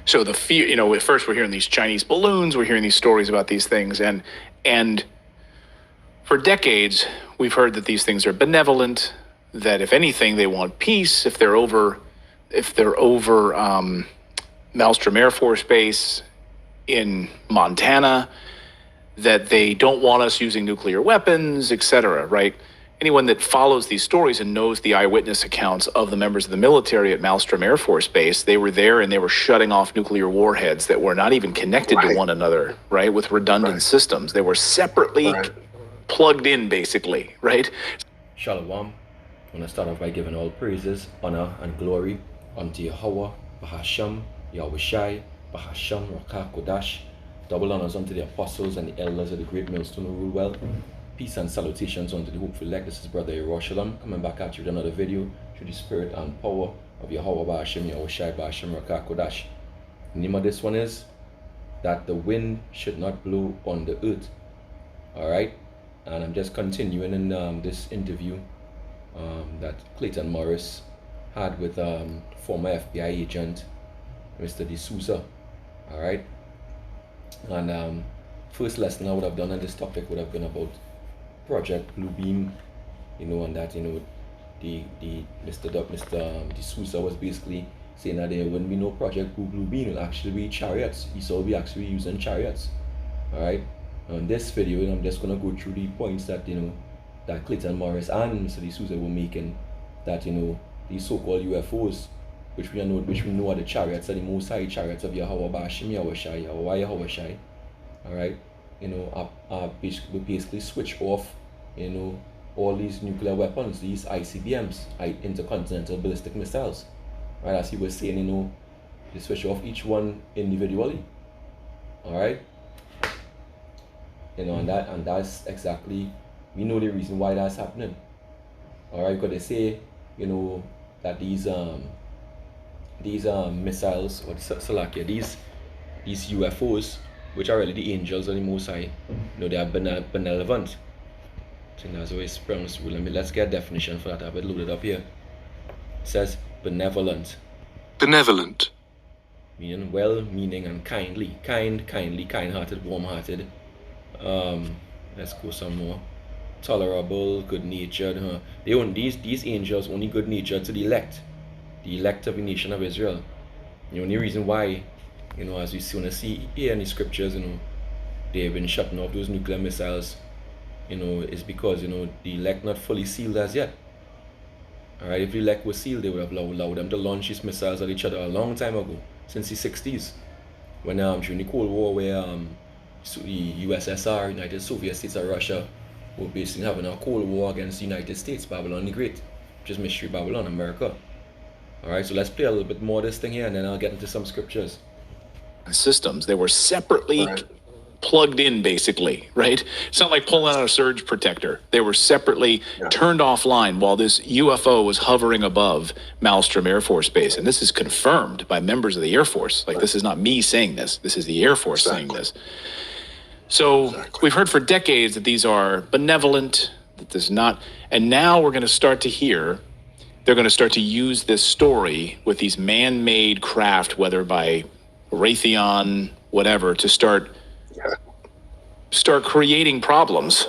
So the fear, at first we're hearing these Chinese balloons, we're hearing these stories about these things, and for decades we've heard that these things are benevolent, that if anything they want peace. If they're over Malmstrom Air Force Base in Montana, that they don't want us using nuclear weapons, etc. Right? Anyone that follows these stories and knows the eyewitness accounts of the members of the military at Malmstrom Air Force Base, they were there and they were shutting off nuclear warheads that were not even connected to one another, right? With redundant systems. They were separately plugged in, basically, right? Shalom. I want to start off by giving all praises, honor, and glory unto Yahweh, Bahasham, Yahweh Shai, Bahasham, Rakah, Kodash. Double honors unto the apostles and the elders of the great millstone who rule well. Peace and salutations unto the hopeful elect. This is Brother Yerushalayim coming back at you with another video through the spirit and power of Yahweh Bahasham, Yahweh Shai, Bahasham, Rakah, Kodash. The name of this one is that the wind should not blow on the earth. Alright? And I'm just continuing in this interview that Clayton Morris had with former FBI agent Mr. D'Souza. Alright? And first lesson I would have done on this topic would have been about Project Bluebeam, and that, the Mr. D'Souza was basically saying that there wouldn't be no Project Bluebeam, it will actually be chariots. He saw we actually using chariots. Alright? In this video, I'm just gonna go through the points that that Clayton Morris and Mr. D'Souza were making, that these so-called UFOs, which we know are the chariots, are the Most High chariots of Yahweh Bahasham, Yahweh Shai, Yahweh Shai. Alright? We basically switch off, all these nuclear weapons, these ICBMs, intercontinental ballistic missiles. Right? As he was saying, they switch off each one individually. Alright? And that's exactly, we know the reason why that's happening. Alright, because they say, that these missiles, or Salakia, these UFOs, which are really the angels of the Most High, they are benevolent. I think that's always pronounced. Let's get a definition for that. I have it loaded up here. It says benevolent. Benevolent. Meaning well-meaning and kindly. Kindly, kind-hearted, warm-hearted. Let's go some more. Tolerable, good-natured. These angels only good-natured to the elect of the nation of Israel. The only reason why, as we see here in the scriptures, they've been shutting off those nuclear missiles, is because the elect not fully sealed as yet. Alright, if the elect was sealed, they would have allowed them to launch these missiles at each other a long time ago, since the 60s, when during the Cold War, where the USSR, United Soviet States of Russia, were basically having a Cold War against the United States, Babylon the Great, which is Mystery Babylon, America. Alright, so let's play a little bit more of this thing here, and then I'll get into some scriptures. Systems, they were separately plugged in, basically, right? It's not like pulling out a surge protector. They were separately turned offline while this UFO was hovering above Malmstrom Air Force Base. And this is confirmed by members of the Air Force. Like, this is not me saying this. This is the Air Force saying this. So we've heard for decades that these are benevolent, that this is not, and now we're going to start to hear, they're going to start to use this story with these man-made craft, whether by Raytheon, whatever, to start creating problems.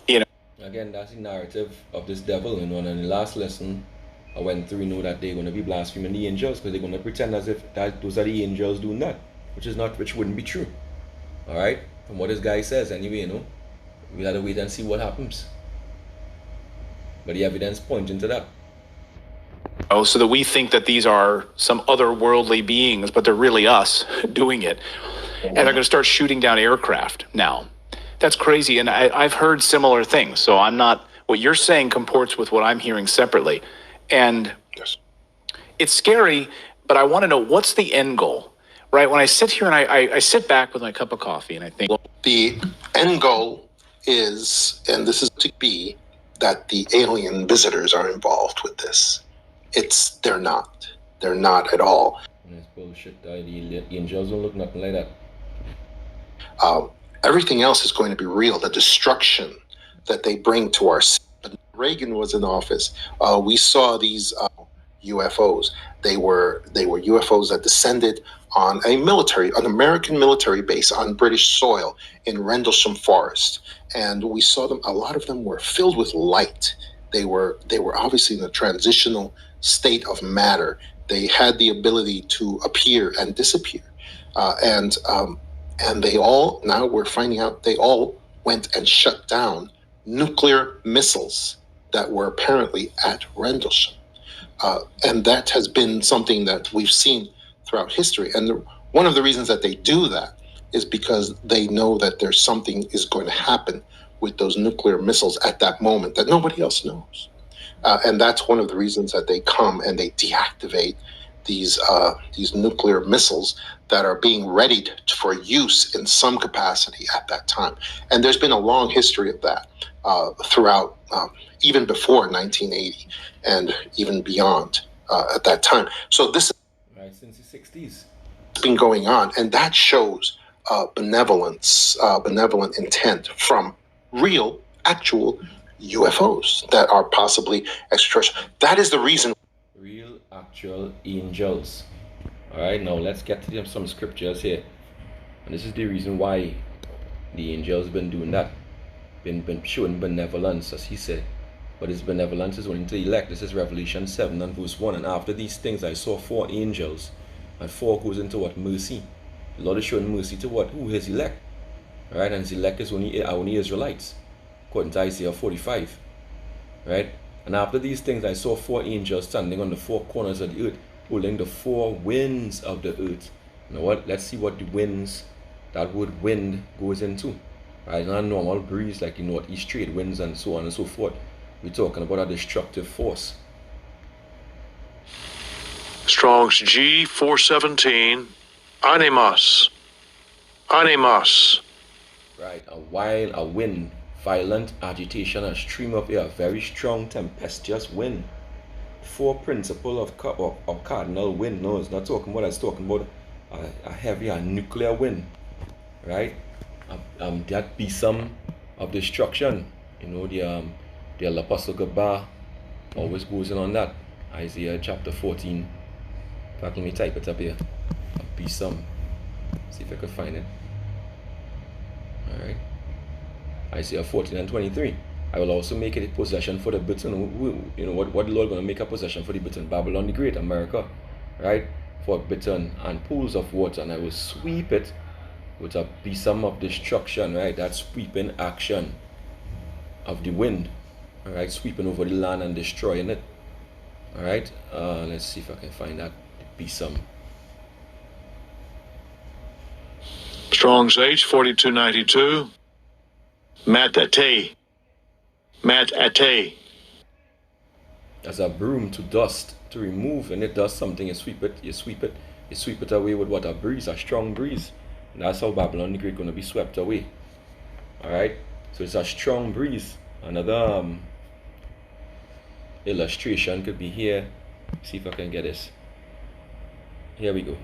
Again, that's the narrative of this devil. And in the last lesson, I went through, that they're going to be blaspheming the angels, because they're going to pretend as if those are the angels doing that, which wouldn't be true. All right, from what this guy says, anyway, we gotta wait and see what happens. But the evidence pointing to that. Oh, so that we think that these are some otherworldly beings, but they're really us doing it. And they're going to start shooting down aircraft now. That's crazy. And I've heard similar things. So I'm not, what you're saying comports with what I'm hearing separately. And it's scary, but I want to know, what's the end goal, right? When I sit here and I sit back with my cup of coffee and I think, the end goal is, and this is to be, that the alien visitors are involved with this. They're not at all. That's bullshit. The angels don't look nothing like that. Everything else is going to be real. The destruction that they bring to our city. Reagan was in office. We saw these UFOs. They were UFOs that descended on an American military base on British soil in Rendlesham Forest. And we saw them, a lot of them were filled with light. They were obviously in a transitional state of matter. They had the ability to appear and disappear. And they all, now we're finding out, they all went and shut down nuclear missiles that were apparently at Rendlesham. And that has been something that we've seen throughout history. And one of the reasons that they do that is because they know that there's something is going to happen with those nuclear missiles at that moment that nobody else knows. And that's one of the reasons that they come and they deactivate these nuclear missiles that are being readied for use in some capacity at that time. And there's been a long history of that throughout, even before 1980 and even beyond at that time. So this is right since the 60s. Been going on, and that shows benevolent intent from real, actual UFOs that are possibly extraterrestrial. That is the reason. Real, actual angels. All right, now let's get to some scriptures here, and this is the reason why the angels been doing that, been showing benevolence, as he said. But his benevolence is only to the elect. This is Revelation 7 and verse 1. And after these things I saw 4 angels, and 4 goes into what? Mercy. The Lord is showing mercy to what? Who? His elect. Right? And his elect is only Israelites, according to Isaiah 45. Right? And after these things I saw 4 angels standing on the 4 corners of the earth, holding the 4 winds of the earth. You know what? Let's see what the winds, that word wind, goes into. Right? Not a normal breeze like the northeast trade winds and so on and so forth. We're talking about a destructive force. Strong's G 417. Animas. Animas. Right, a wind, violent agitation, a stream of air, very strong tempestuous wind. 4 principle of cardinal wind. No, it's not talking about. It's talking about a heavy, a nuclear wind. Right, that be some of destruction. You know, the Apostle Gabbar always goes in on that. Isaiah chapter 14. In fact, let me type it up here. Be some. See if I can find it. Alright. Isaiah 14 and 23. I will also make it a possession for the Britain. You know what the Lord going to make a possession for the Britain? Babylon the Great, America. Right? For Britain and pools of water. And I will sweep it with a besom of destruction. Right? That sweeping action of the wind. Alright, sweeping over the land and destroying it. Alright, let's see if I can find that. Be some. Strong's H 4292. Matate. Matate. As a broom to dust, to remove, and it does something. You sweep it away with what? A breeze, a strong breeze. And that's how Babylon the Great going to be swept away. Alright, so it's a strong breeze. Another illustration could be here. See if I can get this. Here we go.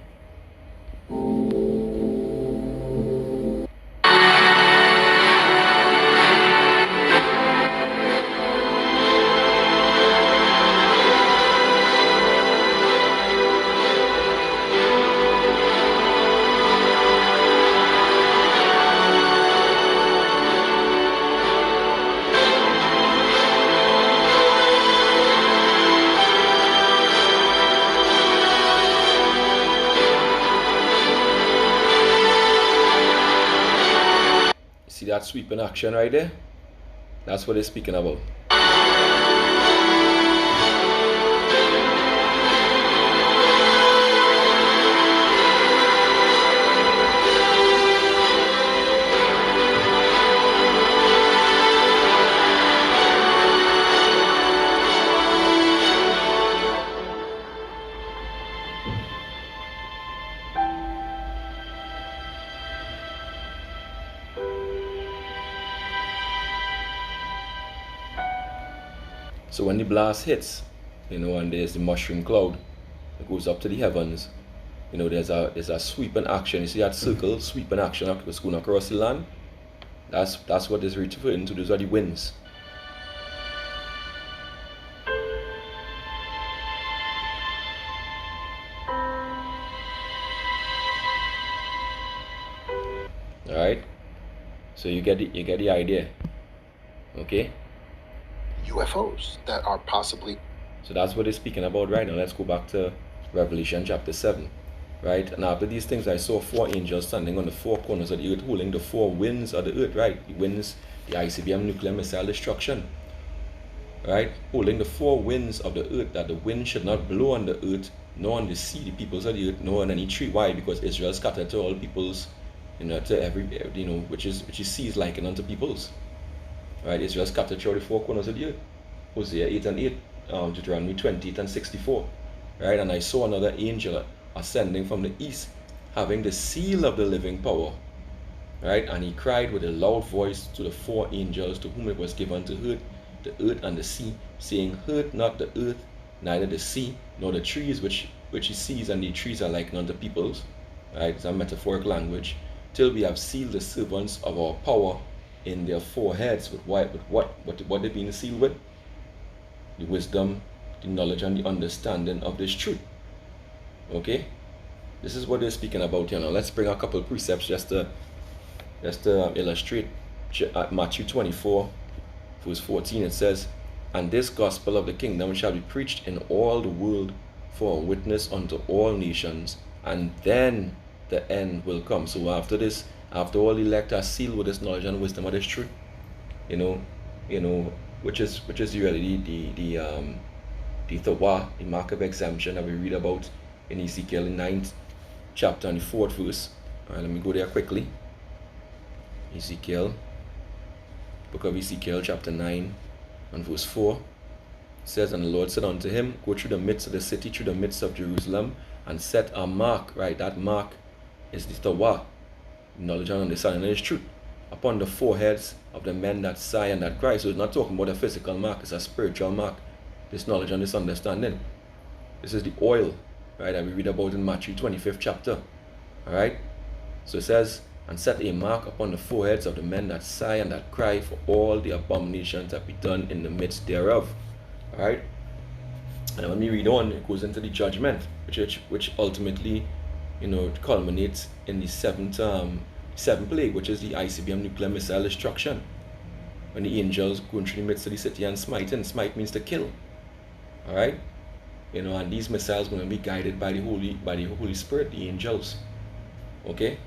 See that sweeping action right there? That's what they're speaking about. So when the blast hits, you know, and there's the mushroom cloud that goes up to the heavens, you know, there's a sweeping action. You see that circle, sweeping action that's going across the land? That's what is referring to. Those are the winds. All right. So you get the idea. Okay. UFOs that are possibly. So that's what they're speaking about right now. Let's go back to Revelation chapter 7. Right? And after these things, I saw 4 angels standing on the 4 corners of the earth, holding the 4 winds of the earth, right? The winds, the ICBM nuclear missile destruction. Right? Holding the 4 winds of the earth, that the wind should not blow on the earth, nor on the sea, the peoples of the earth, nor on any tree. Why? Because Israel scattered to all peoples, to every, which is seas likened unto peoples. Right? Israel scattered through the 4 corners of the earth. Hosea 8 and 8, Deuteronomy 28 and 64. Right? And I saw another angel ascending from the east, having the seal of the living power. Right? And he cried with a loud voice to the 4 angels to whom it was given to hurt the earth and the sea, saying, hurt not the earth, neither the sea, nor the trees which he sees, and the trees are likened unto peoples. Right? It's a metaphoric language. Till we have sealed the servants of our power in their foreheads with what they've been sealed with? The wisdom, the knowledge, and the understanding of this truth. Okay? This is what they're speaking about here now. Let's bring a couple of precepts just to illustrate. Matthew 24, verse 14, it says, and this gospel of the kingdom shall be preached in all the world for a witness unto all nations, and then the end will come. So after this, after all the elect are sealed with this knowledge and wisdom of this truth, which is really the Tawah, the mark of exemption that we read about in Ezekiel, the 9th chapter and the 4th verse. All right, let me go there quickly. Ezekiel, book of Ezekiel, chapter 9 and verse 4. It says, and the Lord said unto him, go through the midst of the city, through the midst of Jerusalem, and set a mark. Right, that mark is the Tawah, knowledge and understanding of this truth, upon the foreheads of the men that sigh and that cry. So it's not talking about a physical mark, it's a spiritual mark. This knowledge and this understanding. This is the oil, right, that we read about in Matthew 25th chapter. Alright? So it says, and set a mark upon the foreheads of the men that sigh and that cry for all the abominations that be done in the midst thereof. Alright? And when we read on, it goes into the judgment, which ultimately, culminates in the seventh plague, which is the ICBM nuclear missile destruction. When the angels go through the midst of the city and smite, and smite means to kill. Alright? And these missiles are going to be guided by the Holy Spirit, the angels. Okay?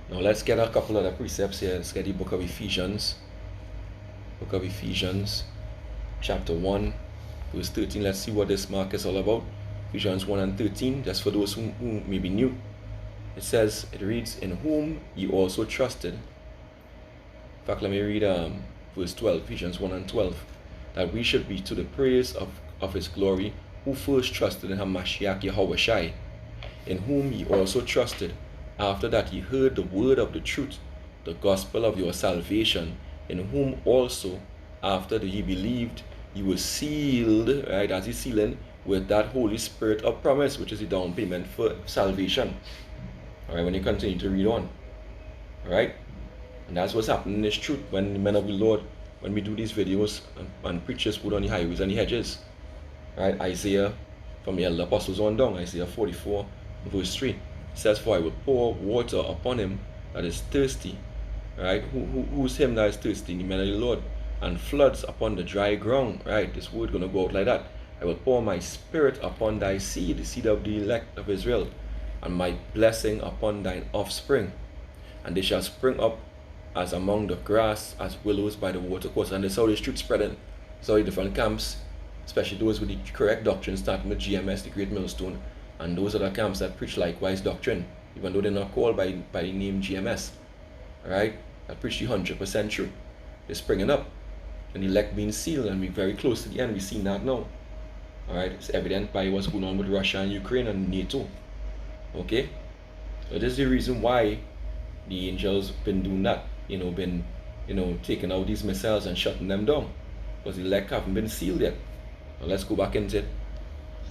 Now let's get a couple other precepts here. Let's get the book of Ephesians. Book of Ephesians, chapter 1, verse 13. Let's see what this mark is all about. Ephesians 1 and 13, just for those who may be new. It reads, in whom ye also trusted. In fact, let me read verse 12, Ephesians 1 and 12. That we should be to the praise of his glory, who first trusted in Hamashiach Yahushai, in whom ye also trusted, after that ye heard the word of the truth, the gospel of your salvation, in whom also, after that ye believed, ye were sealed, right, as he's sealing, with that Holy Spirit of promise, which is the down payment for salvation. Alright, when you continue to read on. Alright? And that's what's happening in this truth when the men of the Lord, when we do these videos and preachers put on the highways and the hedges. Right? Isaiah, from the elder apostles on down, Isaiah 44, verse 3. Says, for I will pour water upon him that is thirsty. Right? Who's him that is thirsty? The men of the Lord. And floods upon the dry ground. Right? This word gonna go out like that. I will pour my spirit upon thy seed, the seed of the elect of Israel, and my blessing upon thine offspring. And they shall spring up as among the grass, as willows by the watercourse. And this is how this truth spreading. So different camps, especially those with the correct doctrine, starting with GMS, the Great Millstone, and those other camps that preach likewise doctrine, even though they're not called by the name GMS. Alright? That preach the 100% truth. They're springing up. And the elect being sealed, and we're very close to the end. We've seen that now. Alright? It's evident by what's going on with Russia and Ukraine and NATO. Okay? So this is the reason why the angels been doing that. Taking out these missiles and shutting them down. Because the elect haven't been sealed yet. Now let's go back into it.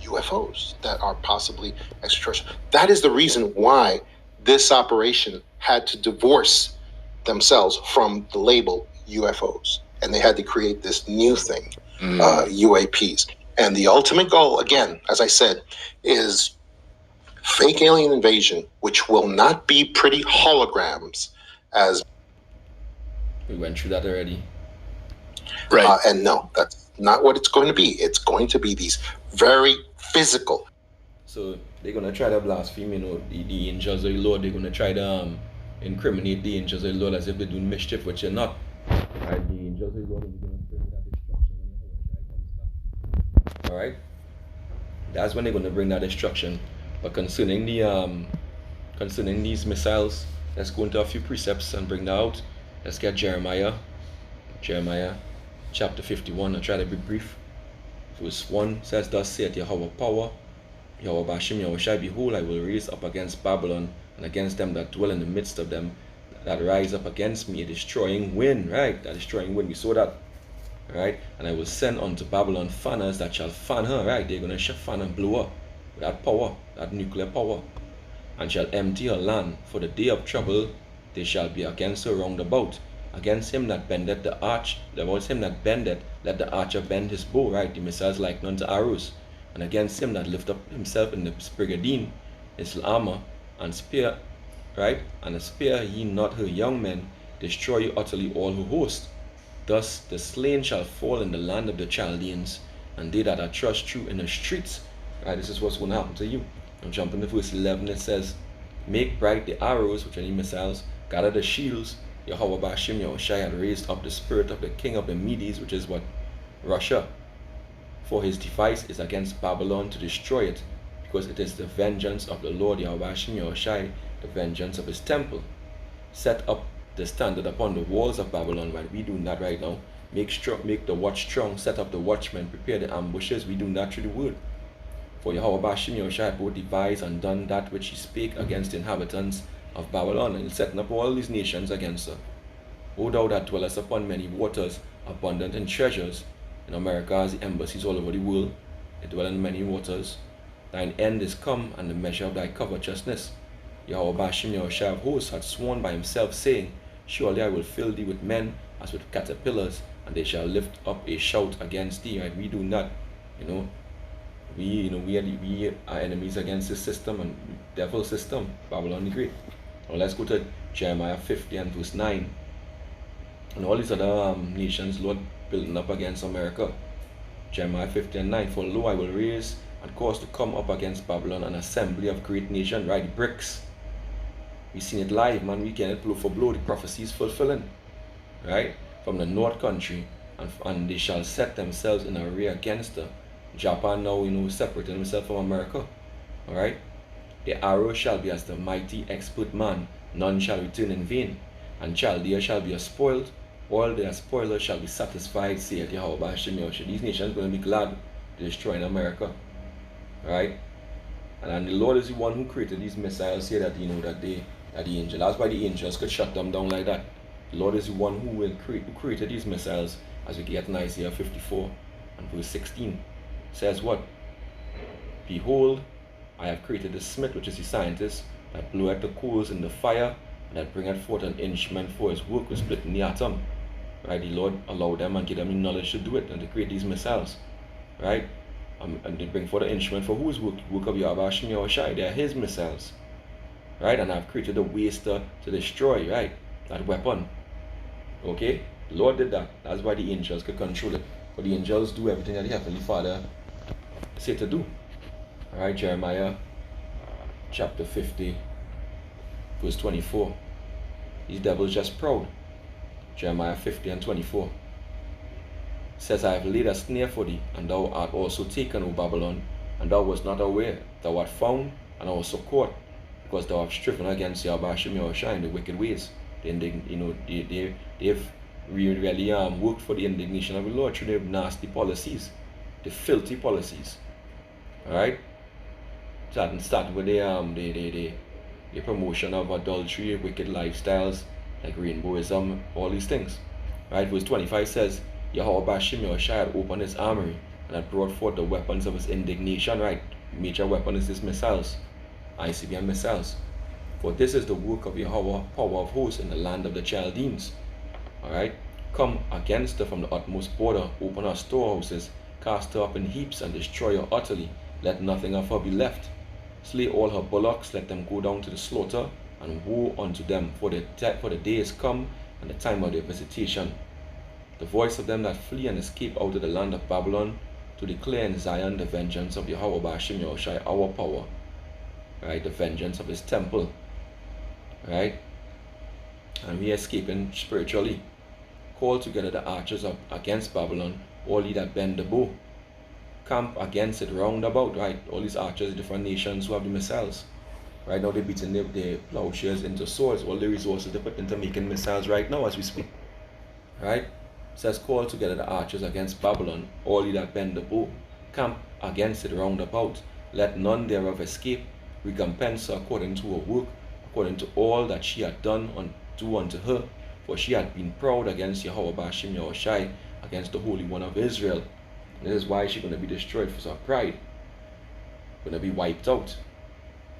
UFOs that are possibly extraterrestrial. That is the reason why this operation had to divorce themselves from the label UFOs. And they had to create this new thing, UAPs. And the ultimate goal, again, as I said, is fake alien invasion, which will not be pretty holograms, as We went through that already. Right. and no, that's not what it's going to be. It's going to be these very physical. So they're gonna try to blaspheme, the angels of the Lord. They're gonna try to incriminate the angels of the Lord as if they're doing mischief, which they're not. Right? The angels of the Lord are gonna bring that destruction when Yahushua comes back. All right. That's when they're gonna bring that destruction. But concerning these missiles, let's go into a few precepts and bring that out. Let's get Jeremiah chapter 51. I'll try to be brief. Verse 1 says, "Thus saith Yahweh power, Yahweh Bashim Yahushai, behold, I will raise up against Babylon and against them that dwell in the midst of them, that rise up against me a destroying wind," right? That destroying wind, we saw that, right? "And I will send unto Babylon fanners that shall fan her," right? They're going to fan and blow her with that power, that nuclear power, "and shall empty her land. For the day of trouble they shall be against her round about. Against him that bendeth the arch, against him that bendeth, let the archer bend his bow," right? The missiles like unto arrows. "And against him that lift up himself in the sprigadine, his armor and spear," right? "And spare ye not her young men, destroy you utterly all her host. Thus the slain shall fall in the land of the Chaldeans, and they that are thrust through in the streets," right? This is what's going to happen to you. I'm jumping to verse 11. It says, "Make bright the arrows," which are the missiles, "gather the shields. Yahweh Bashim Yahushai had raised up the spirit of the king of the Medes," which is what? Russia. "For his device is against Babylon to destroy it, because it is the vengeance of the Lord Yahweh Bashim Yahushai, the vengeance of his temple. Set up the standard upon the walls of Babylon," right? We doing that right now. Make the watch strong, set up the watchmen, prepare the ambushes. We doing that through the word. "For Yahweh Bashim Yahushai both devised and done that which he spake against the inhabitants of Babylon, and setting up all these nations against her. O thou that dwellest upon many waters, abundant in treasures." In America, as the embassies all over the world, they dwell in many waters. "Thine end is come, and the measure of thy covetousness. Yahweh Bashim Yahushai of hosts had sworn by himself, saying, Surely I will fill thee with men as with caterpillars, and they shall lift up a shout against thee." Right? We do not, we are enemies against this system and devil system, Babylon the Great. Now let's go to Jeremiah 50 and verse 9. And all these other nations, Lord, building up against America. Jeremiah 50 and 9. "For lo, I will raise and cause to come up against Babylon an assembly of great nations," right? The BRICS. We seen it live, man. We can blow for blow. The prophecy is fulfilling, right? "From the north country, and they shall set themselves in array against her." Japan now, separating himself from America. All right. "The arrow shall be as the mighty expert man, none shall return in vain. And Chaldea shall be a spoiled, all their spoilers shall be satisfied, saith Yahweh Bashim Yahushai." These nations are going to be glad to destroy America. All right. And the Lord is the one who created these missiles here, that that the angel. That's why the angels could shut them down like that. The Lord is the one who created these missiles, as we get in Isaiah 54 and verse 16. It says what? "Behold, I have created the smith," which is the scientist, "that bloweth the coals in the fire, and that bringeth forth an instrument for his work with splitting the atom." Right? The Lord allowed them and give them the knowledge to do it and to create these missiles. Right? And they bring forth an instrument for whose work? Work of Yahweh Bashim Yahushai. They are his missiles. Right? "And I've created a waster to destroy," right? That weapon. Okay? The Lord did that. That's why the angels could control it. But the angels do everything that the Heavenly Father said to do. Alright, Jeremiah chapter 50, verse 24. "These devils just proud." Jeremiah 50 and 24. Says, "I have laid a snare for thee, and thou art also taken, O Babylon, and thou wast not aware. Thou art found, and also caught, because thou hast striven against Yahweh Bashim Yahushai in the wicked ways." They've really worked for the indignation of the Lord through their nasty policies, the filthy policies. Alright? Starting with the promotion of adultery, wicked lifestyles, like rainbowism, all these things. Right? Verse 25 says, "Yahweh Bashim Yahushai had opened his armory, and had brought forth the weapons of his indignation." Right? Major weapon is his missiles, ICBM missiles. "For this is the work of Yahweh, power of hosts, in the land of the Chaldeans." Alright? "Come against her from the utmost border, open her storehouses, cast her up in heaps, and destroy her utterly. Let nothing of her be left. Slay all her bullocks, let them go down to the slaughter, and woe unto them, for the day is come, and the time of their visitation. The voice of them that flee and escape out of the land of Babylon, to declare in Zion the vengeance of Yahweh Ba'ashem Yahushai, our power. Right, the vengeance of his temple. Right? And we are escaping spiritually. Call together the archers against Babylon, all ye that bend the bow. Camp against it round about, right? All these archers, different nations who have the missiles. Right now they're beating their plowshares into swords, all the resources they put into making missiles right now as we speak. Right? It says, call together the archers against Babylon, all ye that bend the bow. Camp against it round about. Let none thereof escape. Recompense her according to her work, according to all that she had done unto her. For she had been proud against Yahweh Ba'ashem Yahushai, against the Holy One of Israel. And this is why she's going to be destroyed for her pride. Going to be wiped out.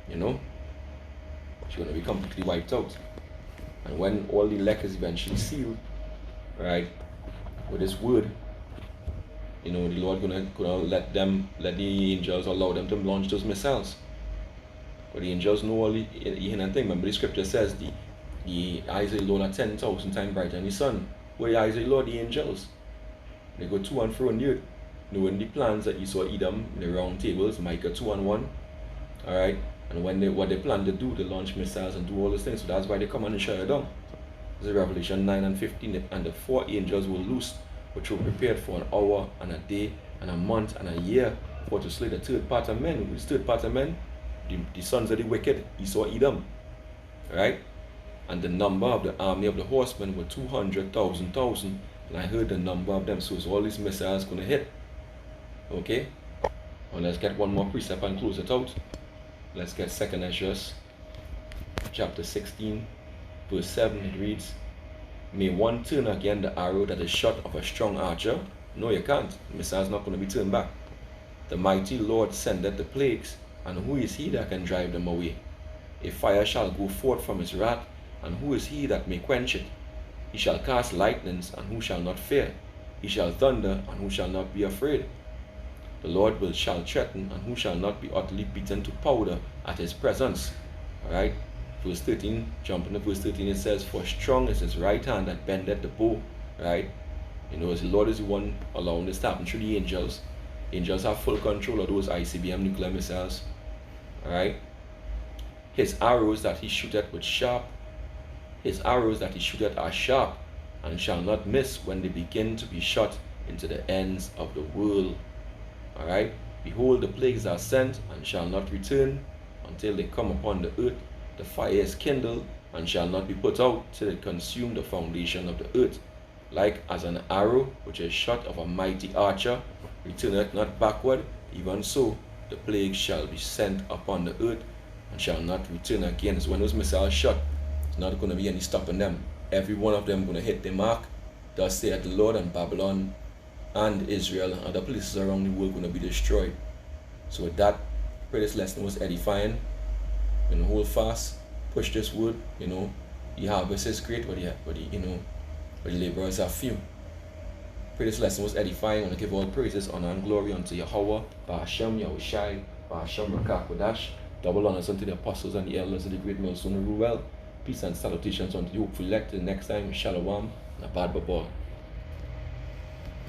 You know? She's going to be completely wiped out. And when all the elect is eventually sealed, right, with this word, you know, the Lord gonna let the angels allow them to launch those missiles. But the angels know all the hidden thing. Remember the scripture says the eyes of the Lord are 10,000 times brighter than the sun. Where the eyes of the Lord, the angels, they go to and fro in the earth, knowing the plans that you saw Edom in the round tables, Micah 2:1. Alright? And what they plan to do, they launch missiles and do all those things. So that's why they come and shut it down. This is Revelation 9:15. And the 4 angels were loosed, which were prepared for an hour and a day and a month and a year, for to slay the third part of men. Who's third part of men? The sons of the wicked, Esau, Edom. Right? And the number of the army of the horsemen were 200,000. And I heard the number of them. So it's all these missiles going to hit. Okay? Well, let's get one more precept and close it out. Let's get 2 Ezra chapter 16, verse 7. It reads, may one turn again the arrow that is shot of a strong archer? No, you can't. The missile is not going to be turned back. The mighty Lord sendeth the plagues, and who is he that can drive them away? A fire shall go forth from his wrath, and who is he that may quench it? He shall cast lightnings, and who shall not fear? He shall thunder, and who shall not be afraid? The Lord shall threaten, and who shall not be utterly beaten to powder at his presence? Alright? Verse 13, jumping to verse 13, it says, for strong is his right hand that bendeth the bow. Right? You know, the Lord is the one allowing this to happen through the angels. Angels have full control of those ICBM nuclear missiles. Alright? His arrows that he shooteth with sharp, his arrows that he shooteth are sharp, and shall not miss when they begin to be shot into the ends of the world. Alright? Behold, the plagues are sent, and shall not return until they come upon the earth. The fire is kindled, and shall not be put out till it consume the foundation of the earth. Like as an arrow which is shot of a mighty archer, returneth not backward, even so the plague shall be sent upon the earth, and shall not return again. So when those missiles shot, it's not going to be any stopping them. Every one of them going to hit the mark. Thus saith the Lord, and Babylon and Israel and other places around the world going to be destroyed. So with that, pray this lesson was edifying. And hold fast, push this word. You know, the harvest is great, but the laborers are few. Pray this lesson was edifying. I want to give all praises, honor, and glory unto Yahweh, Ba'ashem Yahushai, Ba'ashem Rakak. Double honors unto the apostles and the elders of the great millstone who rule well. Peace and salutations unto the hopeful elect. Till next time, Shalom and Abad Babal.